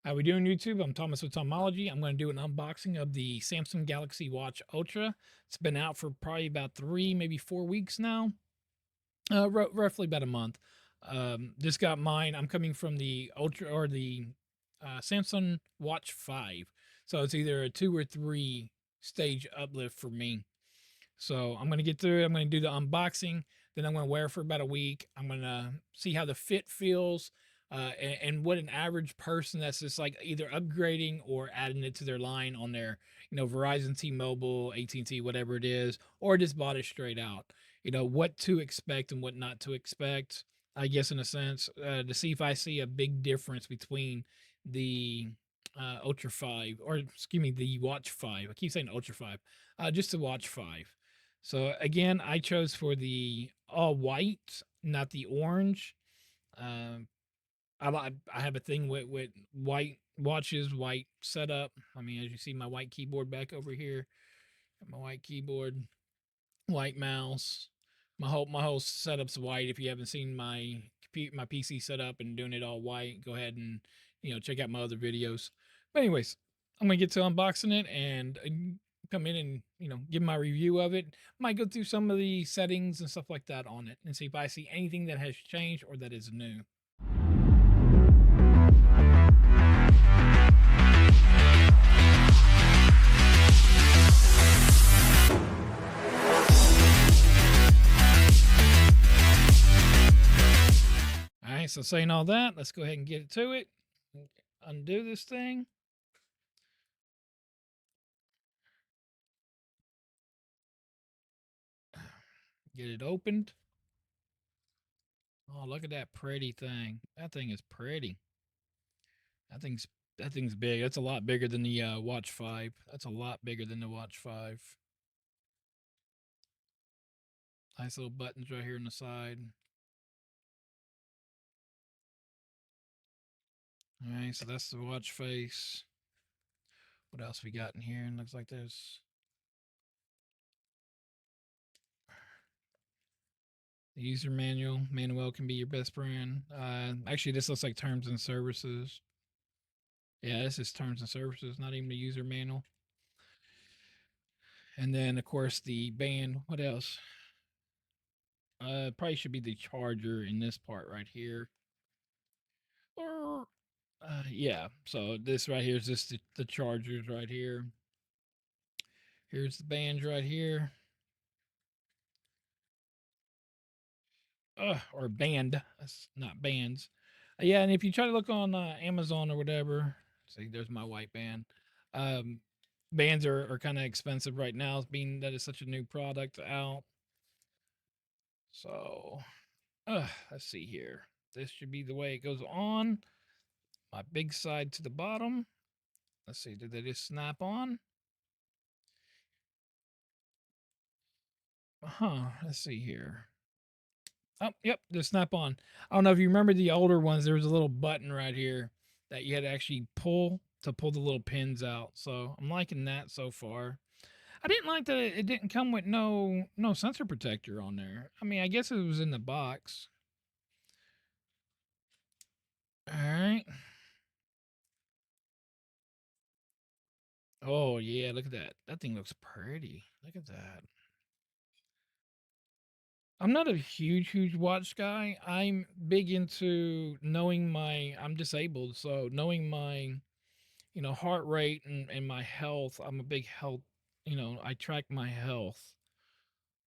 How we doing, YouTube? I'm Thomas with Tomology. I'm going to do an unboxing of the Samsung Galaxy Watch Ultra. It's been out for probably about 3, maybe 4 weeks now, roughly about a month. Just got mine. I'm coming from the Ultra or the Samsung Watch 5, so it's either a 2 or 3 stage uplift for me. So I'm going to get through it. I'm going to do the unboxing. Then I'm going to wear it for about a week. I'm going to see how the fit feels, and what an average person that's just like either upgrading or adding it to their line on their, Verizon, T-Mobile, AT&T, whatever it is, or just bought it straight out. What to expect and what not to expect. I guess in a sense, to see if I see a big difference between the Ultra 5, or excuse me, the Watch 5. I keep saying Ultra 5. Just the Watch 5. So again, I chose for the all white, not the orange. Um, I have a thing with white watches, white setup. I mean, as you see, my white keyboard back over here, my white keyboard, white mouse. My whole setup's white. If you haven't seen my PC setup and doing it all white, go ahead and check out my other videos. But anyways, I'm gonna get to unboxing it and come in and give my review of it. Might go through some of the settings and stuff like that on it and see if I see anything that has changed or that is new. All right, so saying all that, let's go ahead and get to it. Undo this thing. Get it opened. Oh, look at that pretty thing. That thing is pretty. That thing's that thing's big. That's a lot bigger than the Watch 5. That's a lot bigger than the Watch 5. Nice little buttons right here on the side. All right, so that's the watch face. What else we got in here? It looks like there's the user manual. Manuel can be your best friend. Actually, this looks like terms and services. Yeah, this is terms and services, not even the user manual. And then, of course, the band. What else? Probably should be the charger in this part right here. Or, yeah. So this right here is just the chargers right here. Here's the bands right here. Or band. That's not bands. Yeah, and if you try to look on Amazon or whatever, see, there's my white band. Um, Bands are kind of expensive right now, being that it's such a new product out. So, let's see here. This should be the way it goes on. My big side to the bottom. Let's see, did they just snap on? Let's see here. Oh, yep, the snap on. I don't know if you remember the older ones. There was a little button right here that you had to actually pull to pull the little pins out. So I'm liking that so far. I didn't like that it didn't come with no sensor protector on there. I mean, I guess it was in the box. All right. Oh yeah, look at that. That thing looks pretty. Look at that. I'm not a huge watch guy. I'm big into knowing I'm disabled, so knowing my heart rate and my health. I'm a big health, I track my health.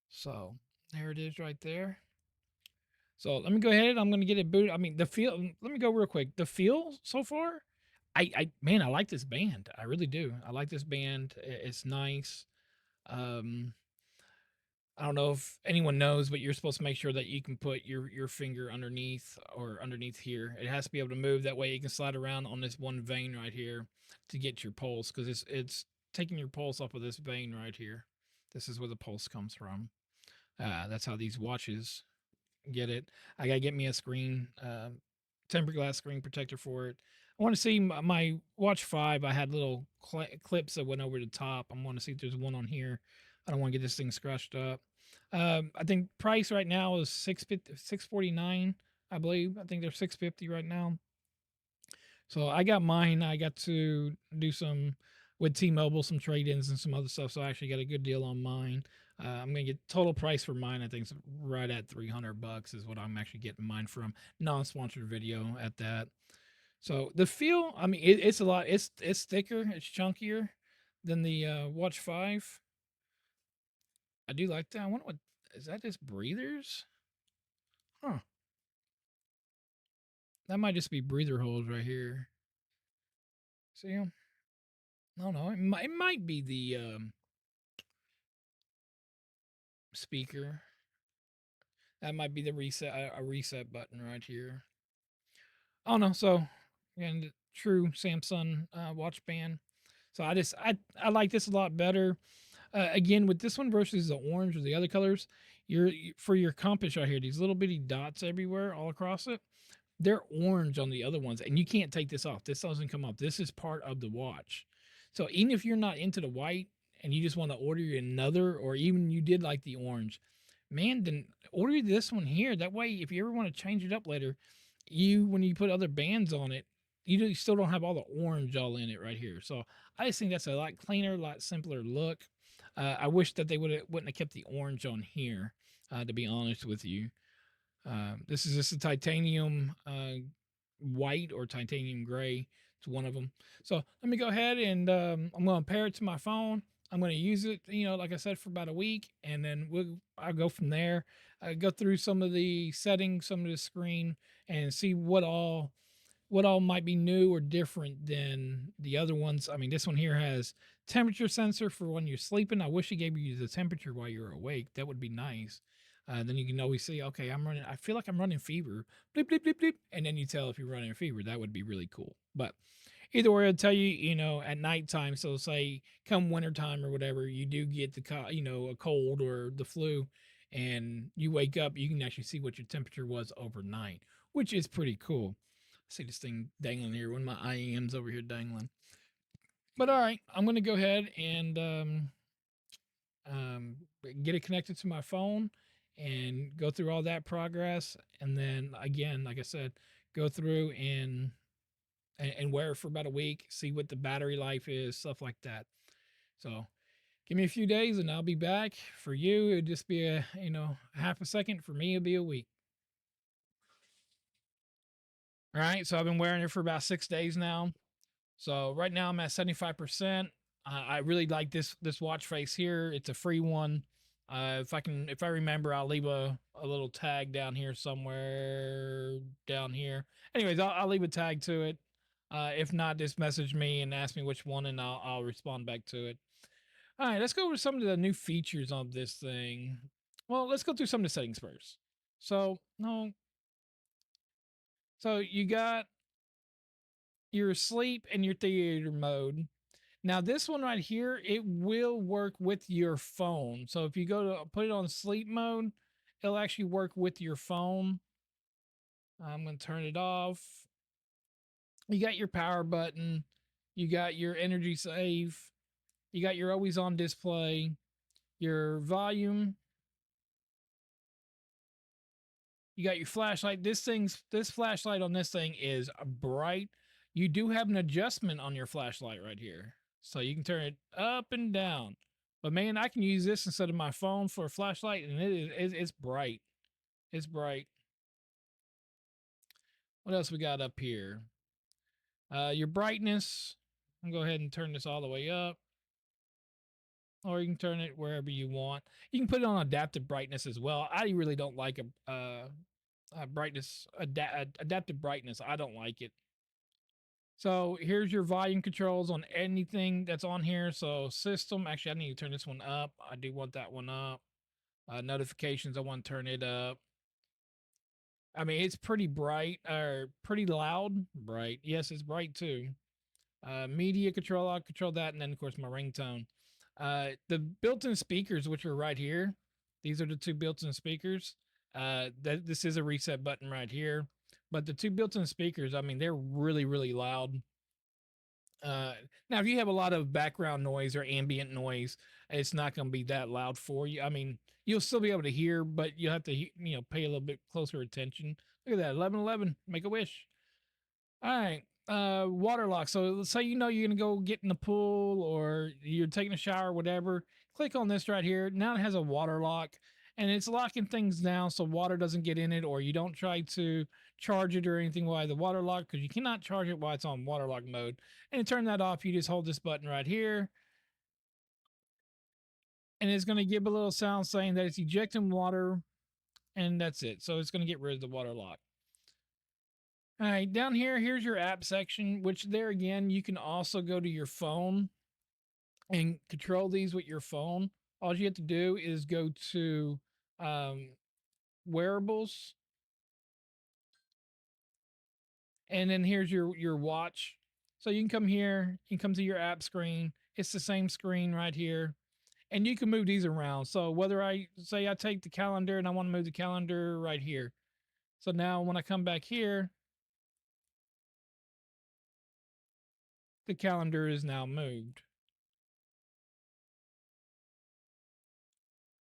So there it is right there. So let me go ahead. I'm gonna get it booted. I mean, the feel. Let me go real quick. The feel so far, man, I like this band. I really do. I like this band. It's nice. Um, I don't know if anyone knows, but you're supposed to make sure that you can put your finger underneath or underneath here. It has to be able to move. That way, you can slide around on this one vein right here to get your pulse, because it's taking your pulse off of this vein right here. This is where the pulse comes from. That's how these watches get it. I gotta get me a screen, tempered glass screen protector for it. I want to see my Watch 5. I had little clips that went over the top. I want to see if there's one on here. I don't want to get this thing scratched up. I think price right now is 649. I believe. I think they're 650 right now. So I got mine. I got to do some with T-Mobile, some trade-ins and some other stuff. So I actually got a good deal on mine. I'm gonna get total price for mine. I think it's right at $300 is what I'm actually getting mine from. Non-sponsored video at that. So the feel, I mean, it's a lot. It's thicker. It's chunkier than the Watch 5. I do like that. I wonder what is that? Just breathers? Huh. That might just be breather holes right here. See them? No, no. It might be the speaker. That might be the reset a reset button right here. Oh no. So and true Samsung watch band. So I like this a lot better. Again, with this one versus the orange or the other colors, for your compass right here, these little bitty dots everywhere, all across it, they're orange on the other ones, and you can't take this off. This doesn't come off. This is part of the watch. So even if you're not into the white and you just want to order another, or even you did like the orange, man, then order this one here. That way, if you ever want to change it up later, when you put other bands on it, you still don't have all the orange all in it right here. So I just think that's a lot cleaner, a lot simpler look. I wish that they wouldn't have kept the orange on here. To be honest with you, this is just a titanium white or titanium gray. It's one of them. So let me go ahead and I'm going to pair it to my phone. I'm going to use it, like I said, for about a week, and then I'll go from there. Go through some of the settings, some of the screen, and see what all might be new or different than the other ones. I mean, this one here has temperature sensor for when you're sleeping. I wish it gave you the temperature while you're awake. That would be nice. Then you can always see, okay, I feel like I'm running fever. Bleep, bleep, bleep, bleep. And then you tell if you're running a fever. That would be really cool. But either way, it'll tell you, at nighttime. So say come wintertime or whatever, you do get a cold or the flu, and you wake up, you can actually see what your temperature was overnight, which is pretty cool. See this thing dangling here. One of my IEMs over here dangling. But all right, I'm gonna go ahead and um, get it connected to my phone and go through all that progress, and then again, like I said, go through and wear it for about a week, see what the battery life is, stuff like that. So give me a few days and I'll be back. For you, it'd just be a half a second. For me, it'll be a week. All right, so I've been wearing it for about 6 days now. So right now I'm at 75%. I really like this watch face here. It's a free one. If I remember, I'll leave a little tag down here somewhere down here. Anyways, I'll leave a tag to it. If not, just message me and ask me which one, and I'll respond back to it. All right, let's go over some of the new features of this thing. Well, let's go through some of the settings first. So no, so you got your sleep and your theater mode. Now, this one right here, it will work with your phone. So if you go to put it on sleep mode, it'll actually work with your phone. I'm going to turn it off. You got your power button. You got your energy save. You got your always on display, your volume. You got your flashlight. This flashlight on this thing is bright. You do have an adjustment on your flashlight right here. So you can turn it up and down. But man, I can use this instead of my phone for a flashlight, and it's bright. It's bright. What else we got up here? Your brightness. I'm gonna go ahead and turn this all the way up, or you can turn it wherever you want. You can put it on adaptive brightness as well. I really don't like adaptive brightness. I don't like it. So here's your volume controls on anything that's on here. So system, actually, I need to turn this one up. I do want that one up. Notifications, I want to turn it up. I mean, it's pretty bright or pretty loud. Bright. Yes, it's bright too. Media control, I'll control that. And then, of course, my ringtone. The built-in speakers, which are right here. These are the two built-in speakers. This is a reset button right here. But the two built-in speakers, I mean, they're really, really loud. Now, if you have a lot of background noise or ambient noise, it's not going to be that loud for you. I mean, you'll still be able to hear, but you'll have to, pay a little bit closer attention. Look at that, 1111, make a wish. All right. water lock. So let's say you're gonna go get in the pool or you're taking a shower, whatever. Click on this right here. Now it has a water lock, and it's locking things down so water doesn't get in it, or you don't try to charge it or anything while the water lock, because you cannot charge it while it's on water lock mode. And to turn that off, you just hold this button right here, and it's gonna give a little sound saying that it's ejecting water, and that's it. So it's gonna get rid of the water lock. All right, down here, here's your app section, which there again, you can also go to your phone and control these with your phone. All you have to do is go to um, wearables, and then here's your watch. So you can come here, you can come to your app screen. It's the same screen right here, and you can move these around. So whether I say I take the calendar and I want to move the calendar right here. So now when I come back here, the calendar is now moved.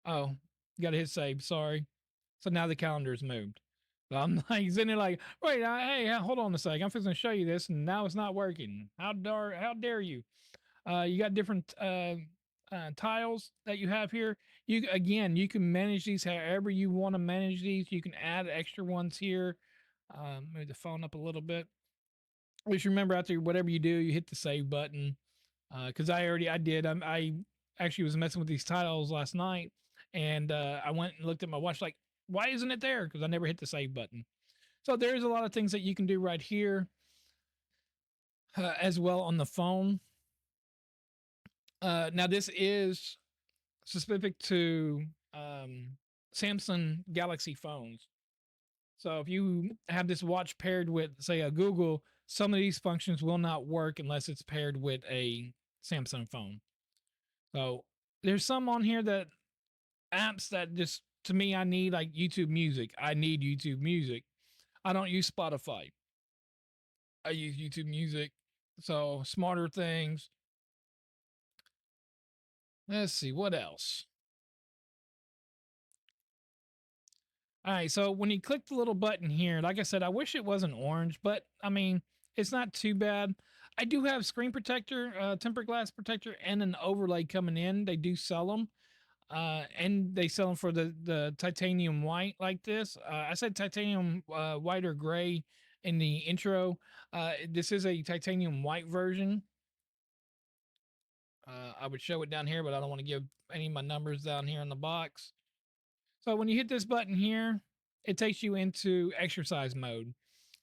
Oh, got to hit save. Sorry. So now the calendar is moved. So I'm like sitting there like, wait, hey, hold on a sec. I'm fixing to show you this, and now it's not working. How dare you? You got different tiles that you have here. You can manage these however you want to manage these. You can add extra ones here. Move the phone up a little bit. Just remember, after whatever you do, you hit the save button. Because I did. I actually was messing with these tiles last night, and I went and looked at my watch like, why isn't it there? Because I never hit the save button. So there's a lot of things that you can do right here as well on the phone. Now this is specific to Samsung Galaxy phones. So if you have this watch paired with, say, a Google, some of these functions will not work unless it's paired with a Samsung phone. So there's some on here that apps that just to me I need, like YouTube Music. I need YouTube Music. I don't use Spotify. I use YouTube Music. So smarter things. Let's see what else. All right, so when you click the little button here, like I said, I wish it wasn't orange, but I mean, it's not too bad. I do have screen protector, tempered glass protector, and an overlay coming in. They do sell them, and they sell them for the titanium white like this. I said titanium white or gray in the intro. This is a titanium white version. I would show it down here, but I don't want to give any of my numbers down here in the box. So when you hit this button here, it takes you into exercise mode.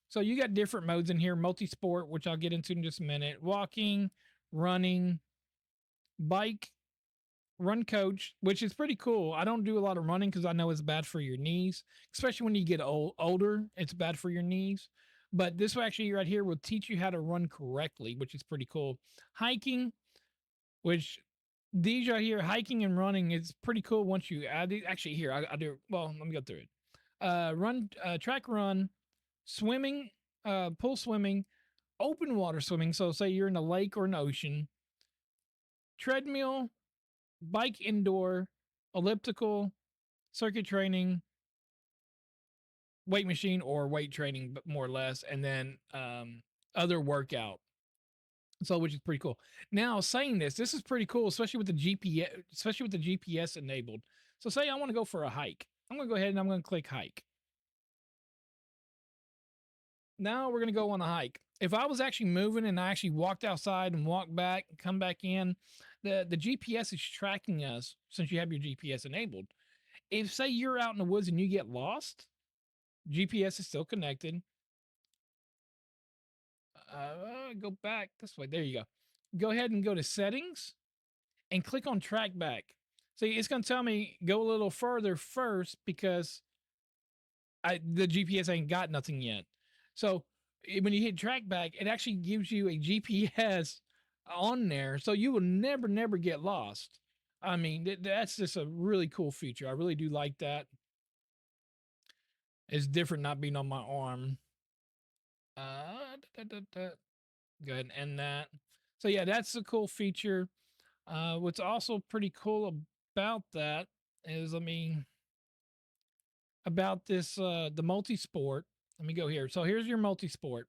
So you got different modes in here: multisport, which I'll get into in just a minute, walking, running, bike, run coach, which is pretty cool. I don't do a lot of running because I know it's bad for your knees, especially when you get older. It's bad for your knees. But this actually right here will teach you how to run correctly, which is pretty cool. Hiking, which these right here, hiking and running, is pretty cool once you add these. Actually, here I do. Well, let me go through it. Track run, swimming, pool swimming, open water swimming. So say you're in a lake or an ocean. Treadmill, bike indoor, elliptical, circuit training, weight machine or weight training, but more or less, and then other workout. So which is pretty cool. Now saying this is pretty cool, especially with the GPS enabled. So say I want to go for a hike. I'm gonna go ahead and I'm gonna click hike. Now we're gonna go on a hike. If I was actually moving and I actually walked outside and walked back and come back in, the GPS is tracking us since you have your GPS enabled. If say you're out in the woods and you get lost, GPS is still connected. Go back this way. There you go. Go ahead and go to settings and click on track back. See, it's going to tell me go a little further first because the GPS ain't got nothing yet. So when you hit track back, it actually gives you a GPS on there, so you will never get lost. I mean, that's just a really cool feature. I really do like that. It's different not being on my arm. Go ahead and end that. So yeah, that's a cool feature. What's also pretty cool about that is, about this the multisport. Let me go here. So here's your multisport.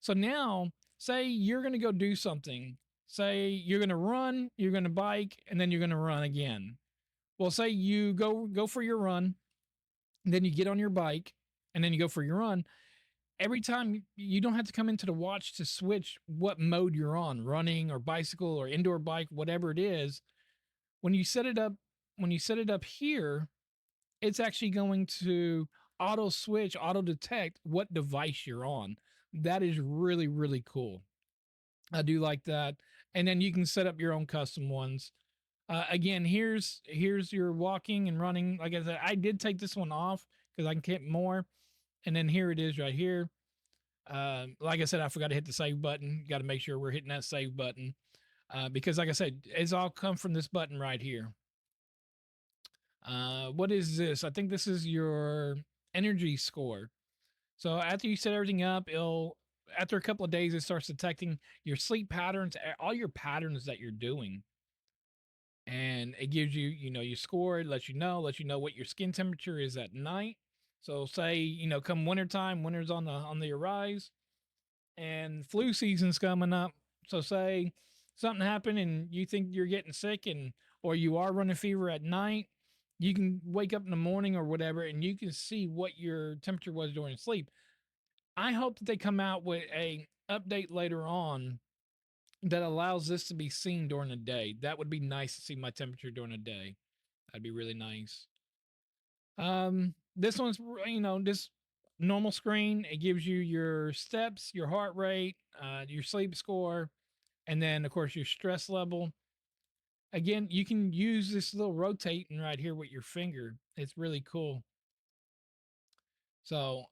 So now, say you're going to go do something. Say you're going to run, you're going to bike, and then you're going to run again. Well, say you go for your run, then you get on your bike, and then you go for your run. Every time you don't have to come into the watch to switch what mode you're on, running or bicycle or indoor bike, whatever it is. When you set it up, when you set it up here, it's actually going to auto switch, auto detect what device you're on. That is really, really cool. I do like that. And then you can set up your own custom ones. Again, here's your walking and running. Like I said, I did take this one off because I can get more. And then here it is right here. Like I said, I forgot to hit the save button. Got to make sure we're hitting that save button because, like I said, it's all come from this button right here. What is this? I think this is your energy score. So after you set everything up, it'll after a couple of days it starts detecting your sleep patterns, all your patterns that you're doing, and it gives you, you score. It lets you know what your skin temperature is at night. So say come wintertime, winter's on the rise, and flu season's coming up. So say something happened and you think you're getting sick and or you are running fever at night, you can wake up in the morning or whatever and you can see what your temperature was during sleep. I hope that they come out with a update later on that allows this to be seen during the day. That would be nice to see my temperature during the day. That'd be really nice. This one's this normal screen. It gives you your steps, your heart rate, your sleep score, and then of course your stress level. Again, you can use this little rotating right here with your finger. It's really cool. So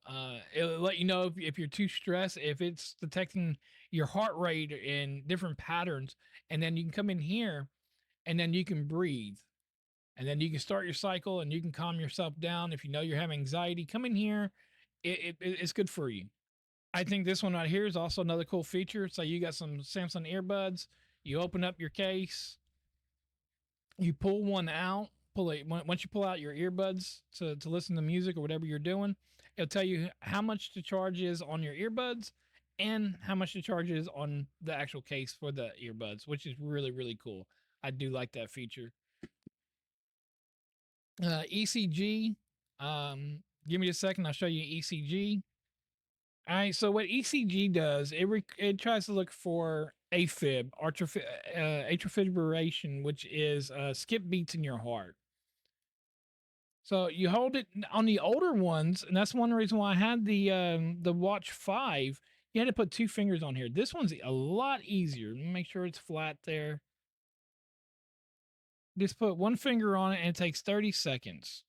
it'll let you know if you're too stressed, if it's detecting your heart rate in different patterns, and then you can come in here and then you can breathe. And then you can start your cycle and you can calm yourself down. If you know you're having anxiety, come in here. It's good for you. I think this one right here is also another cool feature. So you got some Samsung earbuds. You open up your case, you pull one out. Pull it once you pull out your earbuds to listen to music or whatever you're doing. It'll tell you how much the charge is on your earbuds and how much the charge is on the actual case for the earbuds, which is really really cool. I do like that feature. ECG. Give me a second. I'll show you ECG. All right. So what ECG does, it tries to look for AFib, atrial fibrillation, which is skip beats in your heart. So you hold it on the older ones, and that's one reason why I had the Watch 5. You had to put two fingers on here. This one's a lot easier. Make sure it's flat there. Just put one finger on it, and it takes 30 seconds.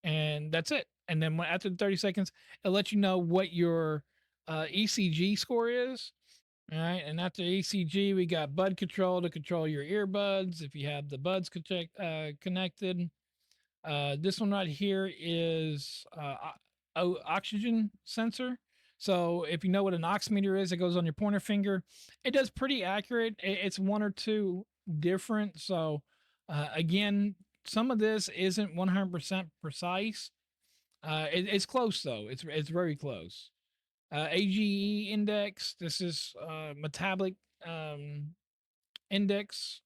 And that's it. And then after the 30 seconds, it'll let you know what your ECG score is. All right. And after ECG, we got bud control to control your earbuds if you have the buds connected. This one right here is oxygen sensor. So if you know what an oximeter is, it goes on your pointer finger. It does pretty accurate. It's one or two different. So again, some of this isn't 100% precise. It's close though. It's very close. AGE index. This is metabolic index.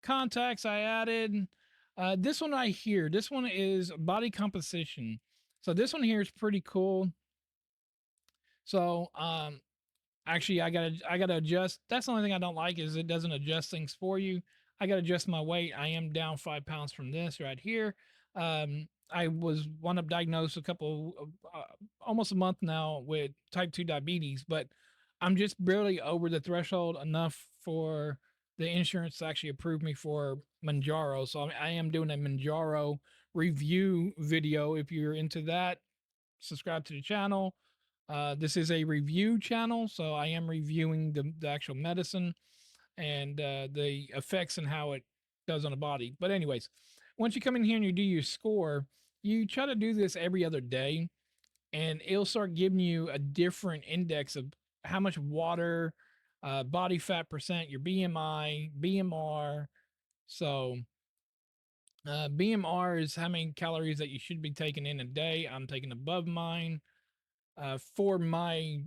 Contacts I added. This one right here. This one is body composition. So this one here is pretty cool. So actually I gotta adjust. That's the only thing I don't like is it doesn't adjust things for you. I gotta adjust my weight. I am down 5 pounds from this right here. I was wound up diagnosed a couple almost a month now with type 2 diabetes, but I'm just barely over the threshold enough for the insurance to actually approve me for Manjaro. So I am doing a Manjaro review video. If you're into that, subscribe to the channel. This is a review channel, so I am reviewing the actual medicine and the effects and how it does on the body. But anyways, once you come in here and you do your score, you try to do this every other day, and it'll start giving you a different index of how much water, body fat percent, your BMI, BMR. So BMR is how many calories that you should be taking in a day. I'm taking above mine. For my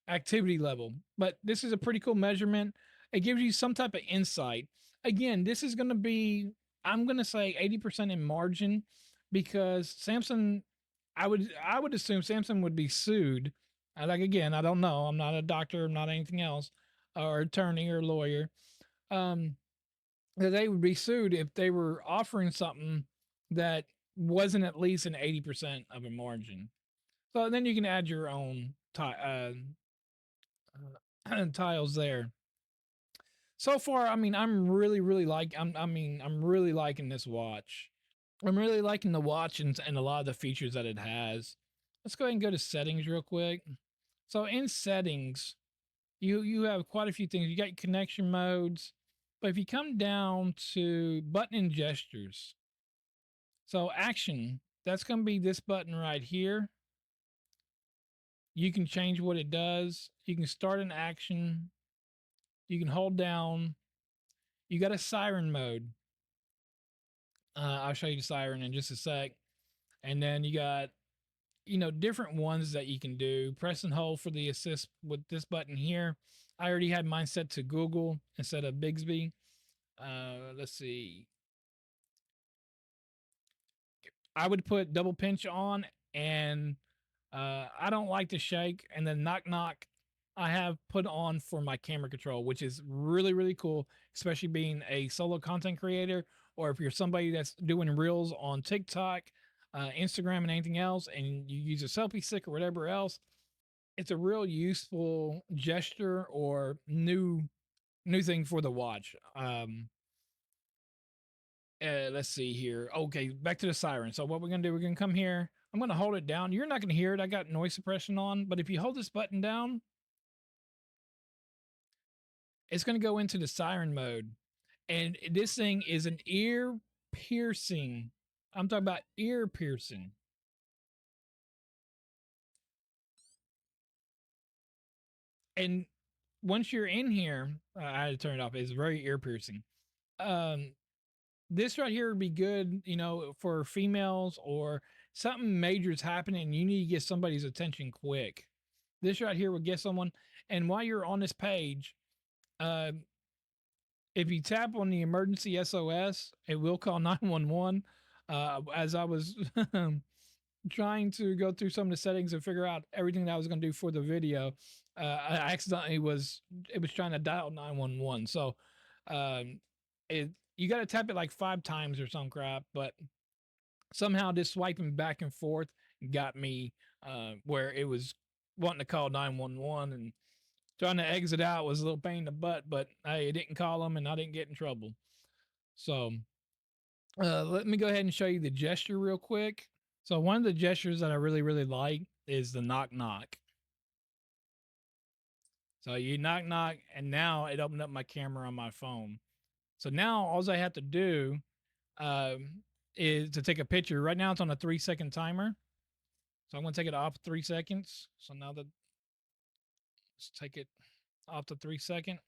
activity level. But this is a pretty cool measurement. It gives you some type of insight. Again, this is going to be, I'm going to say 80% in margin, because Samsung, I would assume Samsung would be sued. Like, again, I don't know. I'm not a doctor, I'm not anything else, or attorney or lawyer. Um, that they would be sued if they were offering something that wasn't at least an 80% of a margin. So then you can add your own tiles there. So far, I mean, I'm really, really like. I'm really liking this watch. I'm really liking the watch and a lot of the features that it has. Let's go ahead and go to settings real quick. So in settings, you have quite a few things. You got your connection modes, but if you come down to button and gestures, so action, that's going to be this button right here. You can change what it does. You can start an action. You can hold down. You got a siren mode. I'll show you the siren in just a sec. And then you got, different ones that you can do. Press and hold for the assist with this button here. I already had mine set to Google instead of Bixby. Let's see. I would put double pinch on, and I don't like to shake. And then knock knock, I have put on for my camera control, which is really, really cool, especially being a solo content creator, or if you're somebody that's doing reels on TikTok, Instagram, and anything else, and you use a selfie stick or whatever else. It's a real useful gesture or new thing for the watch. Let's see here. Okay, back to the siren. So what we're gonna do? We're gonna come here. I'm gonna hold it down. You're not gonna hear it. I got noise suppression on, but if you hold this button down, it's going to go into the siren mode. And this thing is an ear piercing. I'm talking about ear piercing. And once you're in here, I had to turn it off. It's very ear piercing. Um, this right here would be good, for females, or something major is happening and you need to get somebody's attention quick. This right here will get someone. And while you're on this page, uh, if you tap on the emergency SOS, it will call 911. As I was trying to go through some of the settings and figure out everything that I was going to do for the video, I accidentally it was trying to dial 911. So, it you got to tap it like 5 times or some crap, but somehow this swiping back and forth got me where it was wanting to call 911, and trying to exit out was a little pain in the butt, but hey, it didn't call them and I didn't get in trouble. So let me go ahead and show you the gesture real quick. So one of the gestures that I really, really like is the knock knock. So you knock knock, and now it opened up my camera on my phone. So now all I have to do is to take a picture. Right now it's on a 3-second timer. So I'm going to take it off 3 seconds. So now let's take it off the 3 second.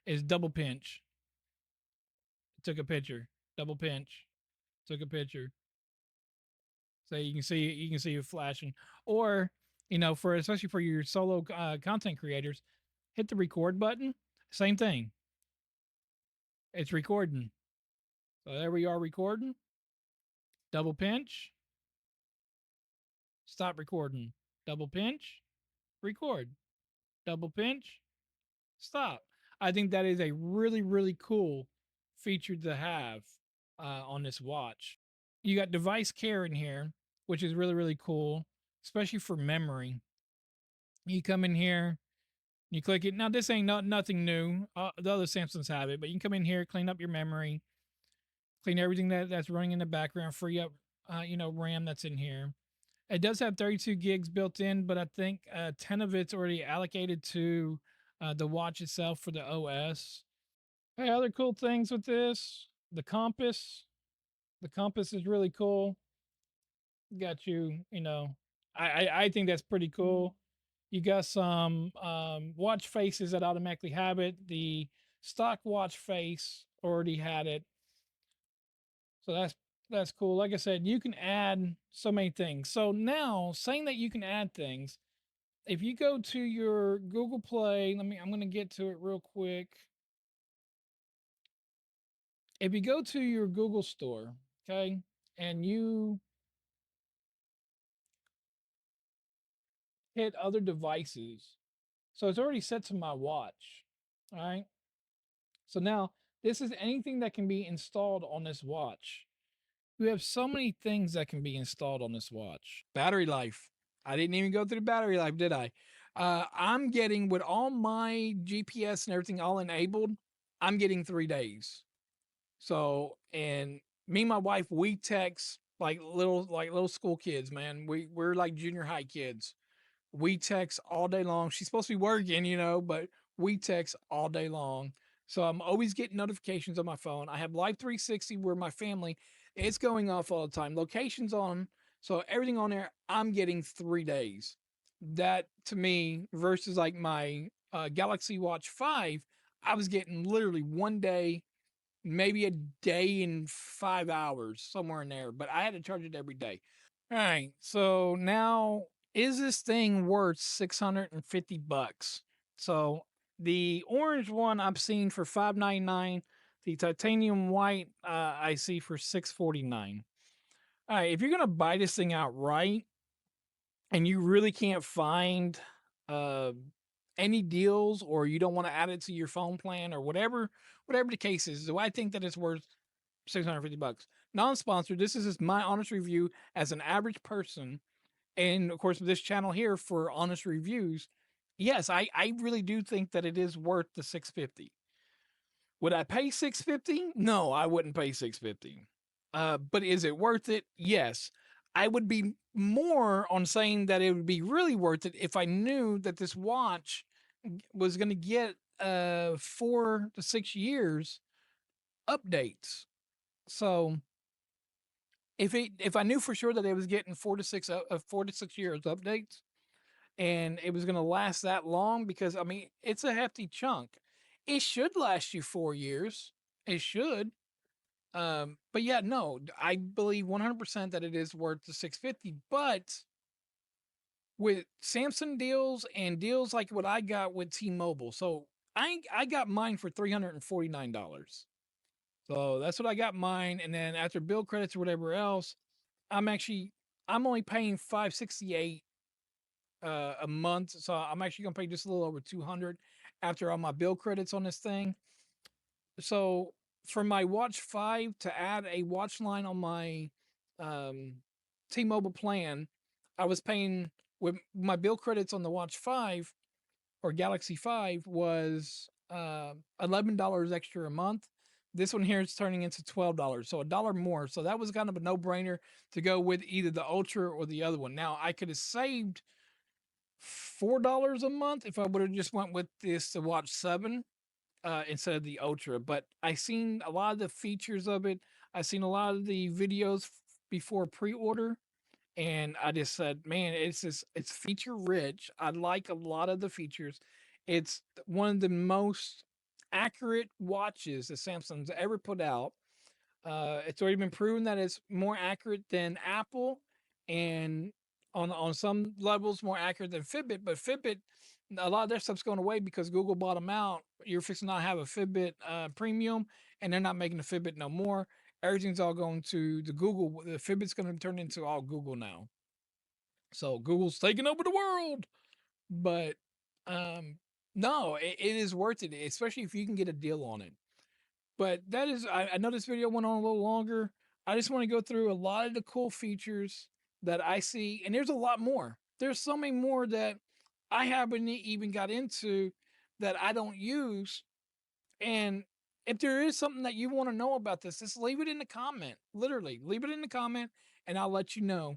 Is double pinch. Took a picture. Double pinch. Took a picture. So you can see it flashing. Or, for especially for your solo content creators, hit the record button. Same thing. It's recording. So there we are, recording. Double pinch. Stop recording. Double pinch. Record. Double pinch. Stop. I think that is a really, really cool feature to have on this watch. You got device care in here, which is really, really cool, especially for memory. You come in here, you click it. Now, this ain't nothing new. The other Samsungs have it, but you can come in here, clean up your memory, clean everything that's running in the background, free up, RAM that's in here. It does have 32 gigs built in, but I think 10 of it's already allocated to the watch itself for the OS. Hey, other cool things with this, the compass. The compass is really cool. Got I think that's pretty cool. You got some watch faces that automatically have it. The stock watch face already had it. So that's cool. Like I said, you can add so many things. So now, saying that you can add things, if you go to your Google Play, I'm going to get to it real quick. If you go to your Google store, okay, and you hit other devices, so it's already set to my watch. All right. So now this is anything that can be installed on this watch. We have so many things that can be installed on this watch. Battery life. I didn't even go through the battery life, did I? I'm getting with all my GPS and everything all enabled, I'm getting 3 days. So, and me and my wife, we text like little school kids, man. We're like junior high kids. We text all day long. She's supposed to be working, but we text all day long. So I'm always getting notifications on my phone. I have Live 360 where my family, it's going off all the time. Locations on, so everything on there, I'm getting 3 days. That to me versus like my Galaxy Watch 5, I was getting literally 1 day, maybe a day and 5 hours, somewhere in there. But I had to charge it every day. All right. So now, is this thing worth $650? So the orange one I've seen for $599. The titanium white I see for $649. All right. If you're gonna buy this thing outright and you really can't find uh, any deals, or you don't want to add it to your phone plan or whatever the case is, do I think that it's worth $650? Non-sponsored. This is just my honest review as an average person, and of course with this channel here for honest reviews. Yes, I really do think that it is worth the 650. Would I pay 650? No, I wouldn't pay 650. But is it worth it? Yes. I would be more on saying that it would be really worth it if I knew that this watch was going to get 4 to 6 years updates. So if I knew for sure that it was getting 4 to 6 years updates, and it was going to last that long, because I mean it's a hefty chunk. It should last you 4 years. It should. But yeah, no, I believe 100% that it is worth the 650. But with Samsung deals and deals like what I got with T-Mobile, so I got mine for $349. So that's what I got mine, and then after bill credits or whatever else, I'm actually I'm only paying 568 a month. So I'm actually gonna pay just a little over 200 after all my bill credits on this thing. So for my Watch 5 to add a watch line on my um, T-Mobile plan, I was paying with my bill credits on the Watch 5 or Galaxy 5 was $11 extra a month. This one here is turning into $12, so $1 more. So that was kind of a no-brainer to go with either the Ultra or the other one. Now I could have saved $4 a month if I would have just went with the Watch 7 instead of the Ultra. But I seen a lot of the features of it. I seen a lot of the videos before pre-order, and I just said, man, it's feature rich. I like a lot of the features. It's one of the most accurate watches that Samsung's ever put out. It's already been proven that it's more accurate than Apple, and on some levels more accurate than Fitbit. But Fitbit, a lot of their stuff's going away because Google bought them out. You're fixing to not have a Fitbit premium, and they're not making the Fitbit no more. Everything's all going to the Google. The Fitbit's going to turn into all Google now. So Google's taking over the world. But um, no, it is worth it, especially if you can get a deal on it. But that is, I know this video went on a little longer. I just want to go through a lot of the cool features that I see, and there's a lot more. There's so many more that I haven't even got into that I don't use. And if there is something that you want to know about this, just leave it in the comment. Literally, leave it in the comment, and I'll let you know.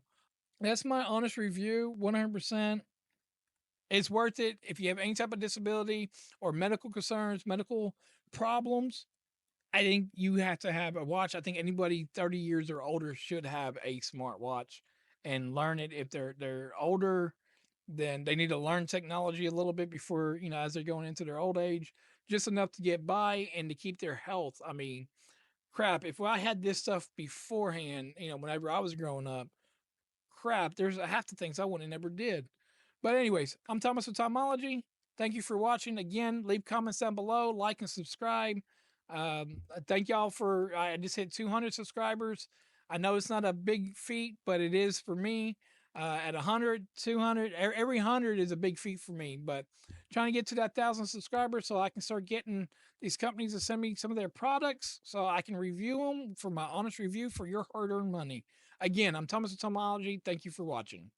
That's my honest review. 100%. It's worth it if you have any type of disability or medical concerns, medical problems. I think you have to have a watch. I think anybody 30 years or older should have a smartwatch and learn it. If they're older, then they need to learn technology a little bit before, as they're going into their old age, just enough to get by and to keep their health. I mean, crap, if I had this stuff beforehand, whenever I was growing up, crap, there's a half the things I wouldn't have never did. But anyways, I'm Thomas with Tomology. Thank you for watching. Again, leave comments down below, like and subscribe. Thank y'all for, I just hit 200 subscribers. I know it's not a big feat, but it is for me. At 100, 200, every 100 is a big feat for me. But trying to get to that 1,000 subscribers so I can start getting these companies to send me some of their products so I can review them for my honest review for your hard-earned money. Again, I'm Thomas with Tomology. Thank you for watching.